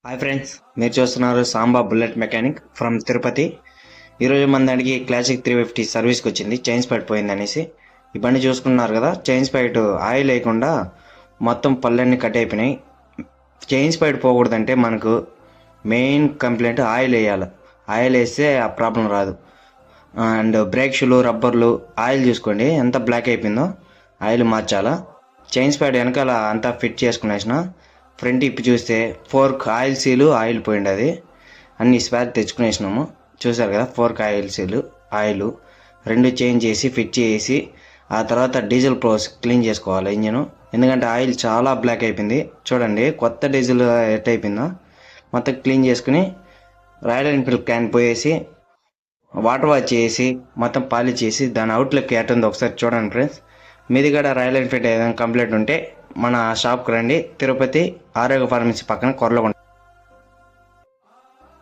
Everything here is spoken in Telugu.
హాయ్ ఫ్రెండ్స్, మీరు చూస్తున్నారు Samba bullet mechanic from Tirupati. ఈరోజు మన దానికి క్లాసిక్ 350 సర్వీస్కి వచ్చింది. చైన్ స్పైట్ పోయింది అనేసి ఈ బండి చూసుకున్నారు కదా. చైన్ స్పైట్ ఆయిల్ లేకుండా మొత్తం పళ్ళన్నీ కట్ అయిపోయినాయి. చైన్ స్పైట్ పోకూడదంటే మనకు మెయిన్ కంప్లైంట్ ఆయిల్ వేయాలి. ఆయిల్ వేస్తే ఆ ప్రాబ్లం రాదు. అండ్ బ్రేక్ షూలు, రబ్బర్లు ఆయిల్ చూసుకోండి ఎంత బ్లాక్ అయిపోయిందో, ఆయిల్ మార్చాలా. చైన్ స్పైట్ వెనకాల అంతా ఫిట్ చేసుకునేసిన. ఫ్రంట్ ఇప్పి చూస్తే ఫోర్క్ ఆయిల్ సీలు ఆయిల్ పోయింది. అది అన్ని స్పేర్ తెచ్చుకునేసినాము. చూసారు కదా, ఫోర్క్ ఆయిల్ సీలు ఆయిల్ రెండు చేంజ్ చేసి ఫిట్ చేసి ఆ తర్వాత డీజిల్ ప్రోస్ క్లీన్ చేసుకోవాలి ఇంజను. ఎందుకంటే ఆయిల్ చాలా బ్లాక్ అయిపోయింది. చూడండి కొత్త డీజిల్ ఎట్ అయిపోయిందో మొత్తం క్లీన్ చేసుకుని రాయల్ ఎన్ఫీల్డ్ క్యాన్ పోయేసి వాటర్ వాష్ చేసి మొత్తం పాలిష్ చేసి దాని అవుట్లుక్ ఎట్టుందో ఒకసారి చూడండి ఫ్రెండ్స్. మీది కూడా రాయల్ ఎన్ఫీల్డ్ ఏదైనా కంప్లైంట్ ఉంటే మన షాప్కి రండి. తిరుపతి ఆరోగ్య ఫార్మసీ పక్కన కొర్లగొండ.